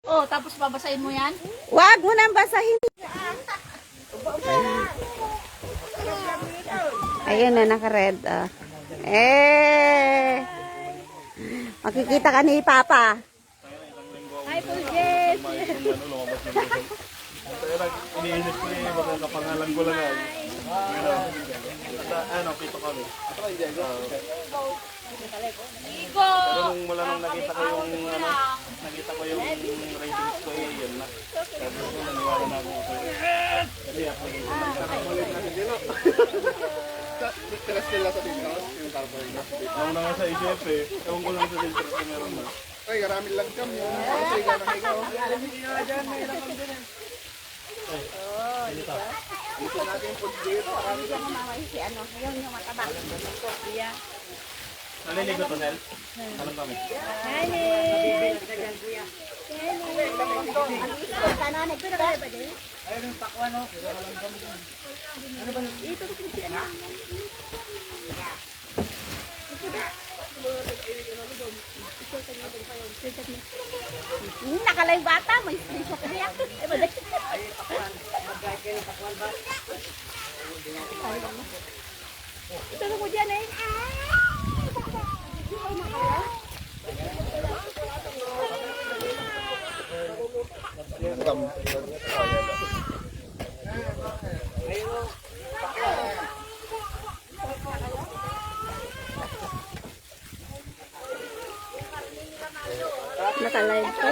Oh, tapos babasahin mo yan? Wag mo nang basahin. Ayun na, naka-red. Makikita ka ni Papa. Hi po, Jess! Iniisip ko eh, baka kapangalan ko lang yan. Ano, pito kami. Igo! Pero nung mula nung nakita ko yung, nakita ko yung ratings ko eh, yun na. Sabi ko, naniwala na ako. Kasi application lang. Nakakulit na si Dino. Tiras nila sa Dino, yung carbohydrate. Ako na nga sa IGF eh. Ewan ko lang sa filter ko meron na. Ay, karami lang kam yun. Kasi ka na ikaw. Ito natin yung food dito. Naliligo to, Nel? Alam kami. Nakalay bata, may screenshot na yan. Ito na ko dyan eh. Naka-live ka.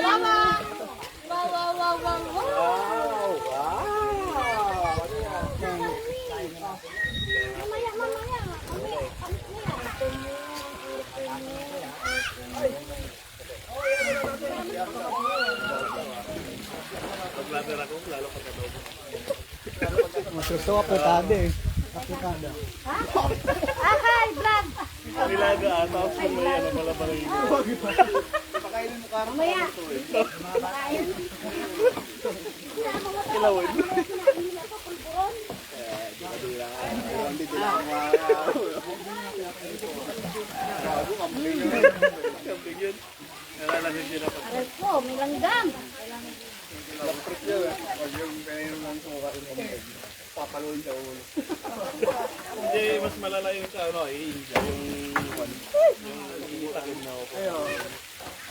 Pag-ladder ako, lalo pagkatobo. Masusto apretado eh. Apretado. Hi, vlog! Nilaga ah, tapos kung may ano, pala pala yun. Pakainin mo karang. Mamaya. Kilawin. Camping yun. Nalalasin sila pag Aray po, may langgam. laprit yun. Pag yung pinainom lang sumukain ka mo. Papaluin sa ulo. Hindi, mas malala yung sa ano, India. Yung itakin na ako.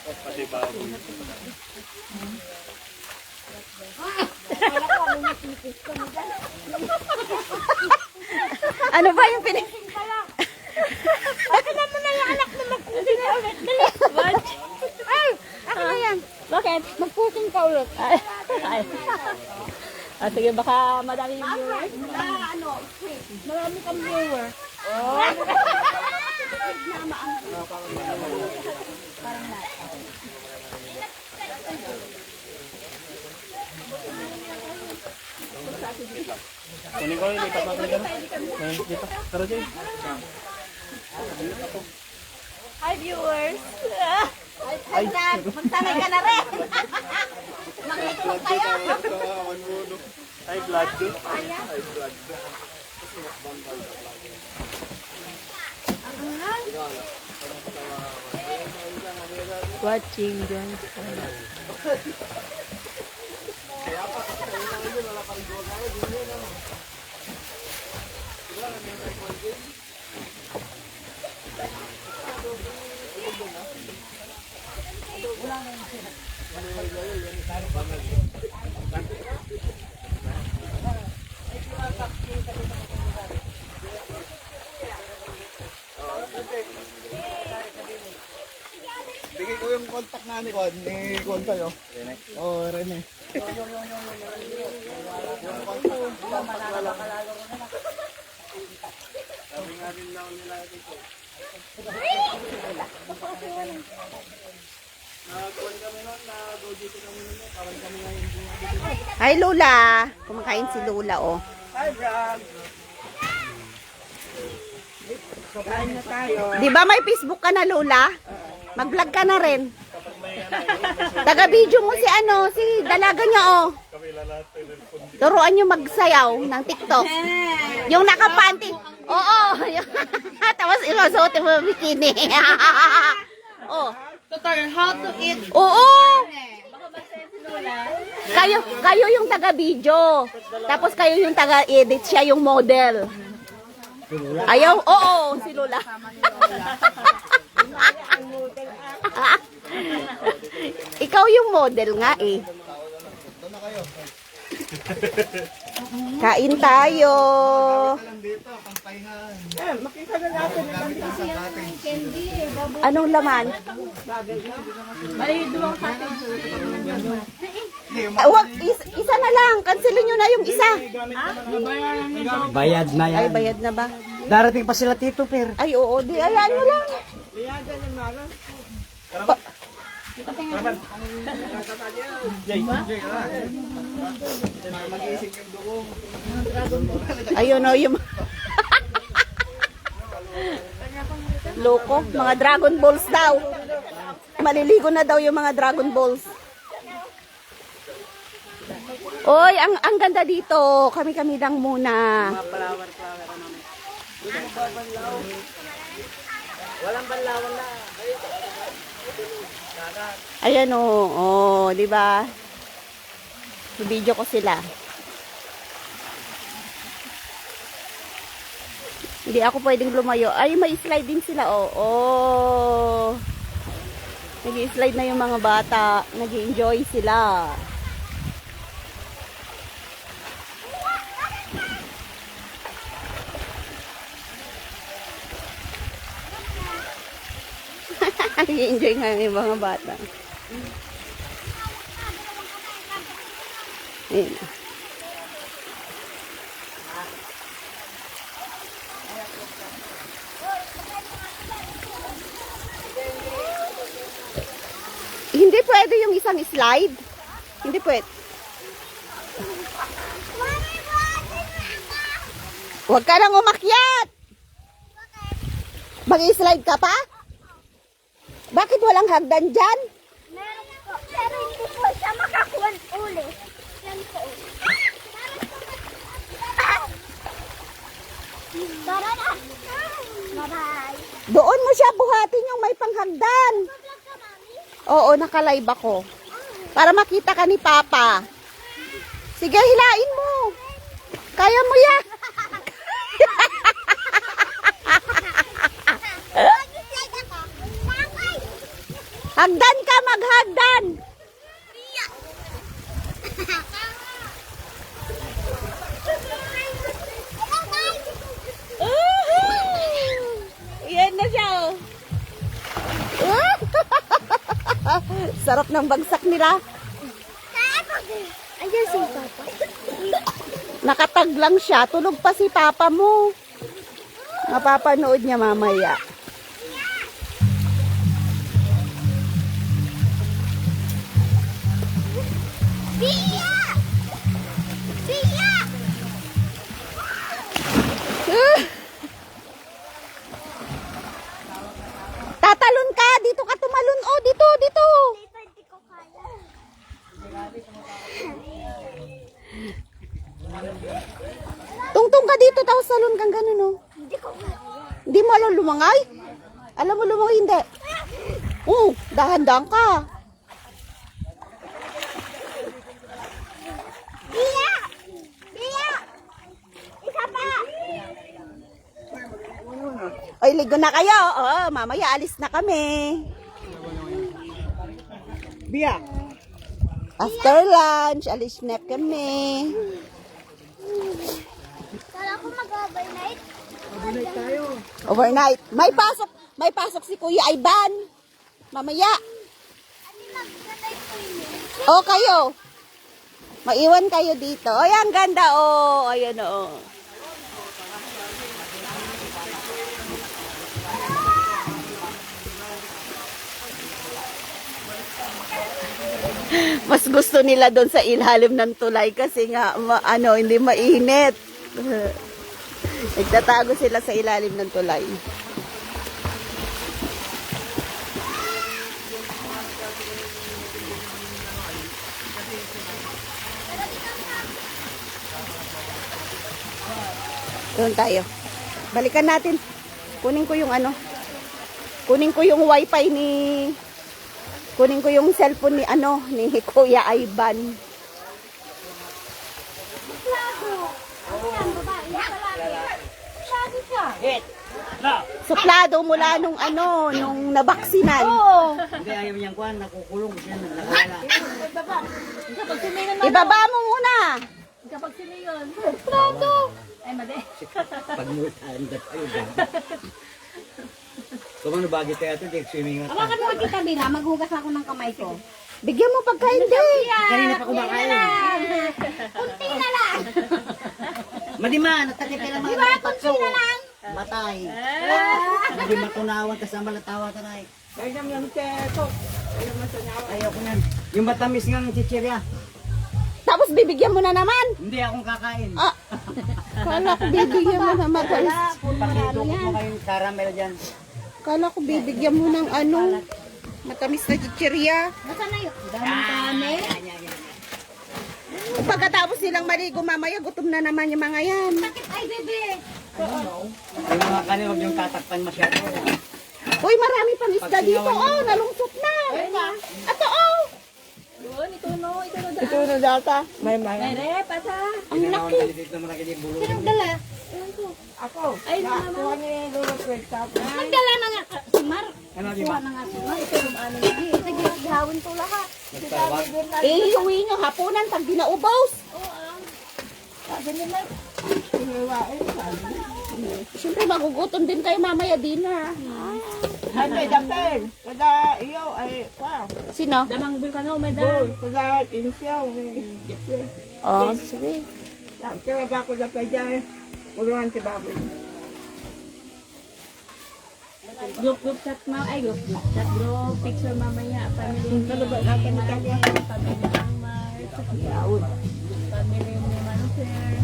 Pati bago. Ano ba yung pinag... Bakit naman na yung anak na mag-pusing ka ulit? Dali! What? Ay! Ako na yan. Bakit? Mag-pusing ka ulit. Ay. Sige, baka madami yung viewers. Marami kang viewer. Kunin ko, lipat natin ka na. Dito, tara dyan. Hi, viewers. Ay, magsanay ka na rin. Makikipag kayo. Ay, blood do. Ay, blood do. Watching dyan. Bigay ko yung contact na ni Juan sa'yo. Rene? Oo, Rene. Hi, Lola. Kumakain si Lola, oh. Hi, vlog! Kain na tayo. Di ba may Facebook ka na, Lola? Mag-vlog ka na rin. Taga-video mo si ano, si dalaga niya, oh. Turuan niyo magsayaw ng TikTok. Yung nakapanty. Oo. Tapos ilusuot mo bikini. Oh. Tutor, how to eat. Oo. Kayo yung taga-video. Tapos kayo yung taga-edit, siya yung model. Ayaw? Oo, si Lola. Ikaw yung model nga eh. Kain tayo. Anong laman? Wag, isa na lang. Cancelin nyo na yung isa. Bayad na Ay, yan. bayad na ba? Darating pa sila Tito Per. Ay, oo. Di, ayan mo lang. Ayun o, yung... Loko, mga Dragon Balls daw. Maliligo na daw yung mga Dragon Balls. Oy, ang ganda dito. Kami-kami lang muna. Walang banlawan na. Ayan o, di ba? Video ko sila. Hindi ako pwedeng lumayo. Ay, may slide din sila, oh. Nag-i-slide na yung mga bata. Nag-i-enjoy sila. Nag-i-enjoy nga yung mga bata. Ayan. Hindi pwede yung isang slide. Hindi pwede. Huwag ka nang umakyat. Mag-i-slide ka pa? Bakit walang hagdan dyan? Meron po, pero hindi po siya makakuha uli. Yan po. Tara na. Bye-bye. Doon mo siya buhatin yung may panghagdan. Vlog ka, mami? Oo, naka-live ako. Para makita ka ni Papa. Sige, hilain mo. Kaya mo yan. Mag-slide ako. Bakay. Hagdan ka, maghagdan. Yan na siya, oh. Sarap ng bagsak nila. Ayan si Papa. Nakatag lang siya. Tulog pa si Papa mo. Mapapanood niya mamaya. Tia! Tia! Tatalon ka. Dito ka tumalon. Oh, dito, dito. Hindi ko kaya. Tungtong ka dito. Tapos talon kang ganun, oh. Hindi ko kaya. Hindi mo alam lumangay? Alam mo lumangay, hindi. Dahan-dahan ka. Tia! Tia! Isa pa! Oy, ligo na kayo. Oh, mamaya alis na kami. Biya. After lunch, alis na kami. Kala ko mag-overnight. Overnight. May pasok si Kuya Ivan. Mamaya. Ano mag-night ko yun? O kayo. Maiwan kayo dito. Oy, ang ganda, oh. Ayan, oh. Mas gusto nila doon sa ilalim ng tulay kasi nga hindi mainit. Nagtatago sila sa ilalim ng tulay. Doon tayo. Balikan natin. Kunin ko yung wifi Kunin ko yung cellphone ni ni Kuya Ivan. Suplado mula nung nung nabaksinan. Hindi, ayaw niyang kuhan, nakukulong siya, nakawala. Ibaba mo muna. Kapag sino yun? Suplado. Ay, mali. Pagmutaan na tayo. Kung ano bagay tayo ito, swimming na tayo. Hawakan mo kita, Bila. Maghugas ako ng kamay ko. Bigyan mo pagka hindi. Kanina pa kumakain. Kunti na lang. Madima, natatipila mga Diba, kunti na lang. Matay. Hindi matunawan kasama latawa ka na eh. Ayaw ko yan. Yung matamis ng chichirya. Tapos bibigyan mo na naman. Hindi akong kakain. Ah, kala ko bibigyan mo na matamis. Pakito ko mo kayong caramel dyan. Kala ko bibigyan mo ng matamis na chichirya. Nasaan na yun? Daming kami. Pagkatapos nilang maligo mamaya, gutom na naman yung mga yan. Sakit ay, bebe. Yung mga kanin, huwag yung tatakpan masyado. Uy, marami pang isda dito. Oh, nalungsot na. Ato, oh. Yun, ito no. Ito na data. May Mere, pasa. Ang laki. Dito naman na bulo. Sinong dala? Ako. Ay, mama. Kuha niya yung lulot break top. Nagdala na nga si Mar. Ano, di Kuha ba? na nga si Mar. Ito yung ano. Nagihawin to lahat. Nagtawag. Iuwi nyo hapunan pag dinaubos. Sabi nila. Siyempre, magugutom din kayo mamaya din, ha? Ano, dapel. Kada iyo ay, wow. Sino? Damang bulkano, madam. Kada insiyaw. Oh, sige. Kaya ba ako dapel dyan? Uluhan si Baboy. Group chat ma. Ay, group chat. Group picture mamaya. Family ni Ano ba natin itawa? Family ng Mar. Family ni Manuser.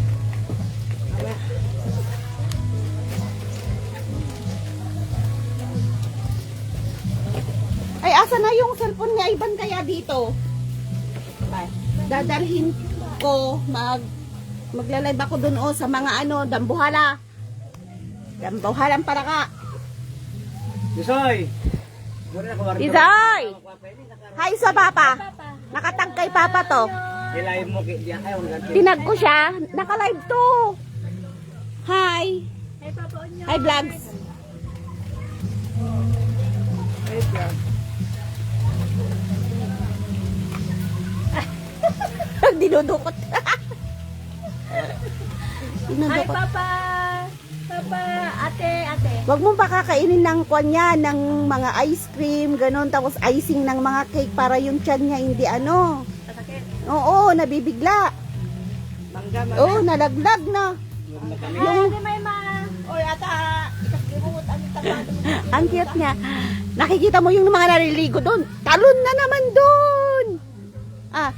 Ay, asa na yung cellphone ni Ivan kaya dito? Dadalhin ko, maglalive ako dun sa mga dambuhala. Dambuhalang para ka. Yusoy! Isay! Hi sa papa. Nakatag kay papa to. Hilayin mo, ayaw na ganito. Tinag ko siya. Naka-live to. Hi. Ay, papaon niyo. Hi vlogs. Dinudukot. Hi, Dinudukot. Papa. Papa, ate. Huwag mong pakakainin ng kanya, ng mga ice cream, ganun, tapos icing ng mga cake para yung tiyan niya hindi Sasakit. Oo, nabibigla. Oo, nalaglag na. Ay, may ma. Oy, ata. Ikakirut. Ano tamaan? Ang cute niya. Nakikita mo yung mga naliligo doon. Talon na naman doon. Ah,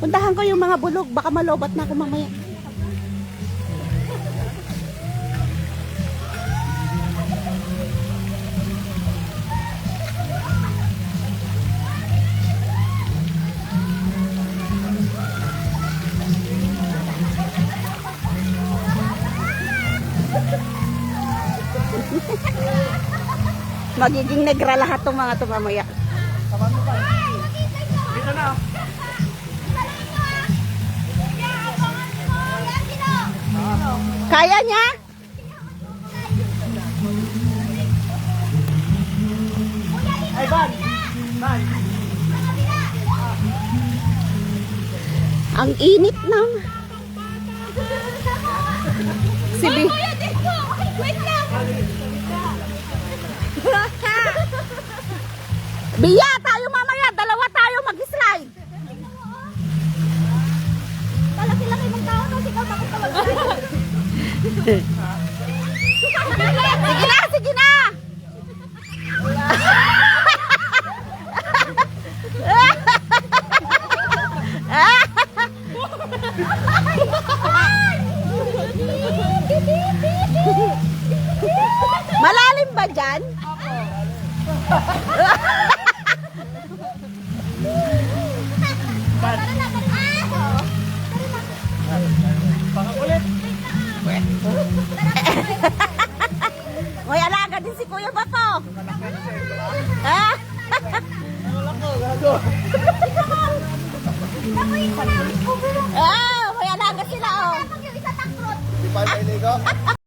puntahan ko yung mga bulog. Baka malobat na ako mamaya. Magiging negra lahat tong mga tumamaya. Dito na. Kaya niya? Ay, Van. Van. Ang init ng Sibi. Wait lang. Biya, tayo mamaya. Dalawa tayo mag-slide. Palaki-laki mong tao na. Sikaw takot ka mag-slide. Sige na, sige na. Malalim ba dyan? Pangakulit. Ah, may alaga sila, oh. Di pa may ligo?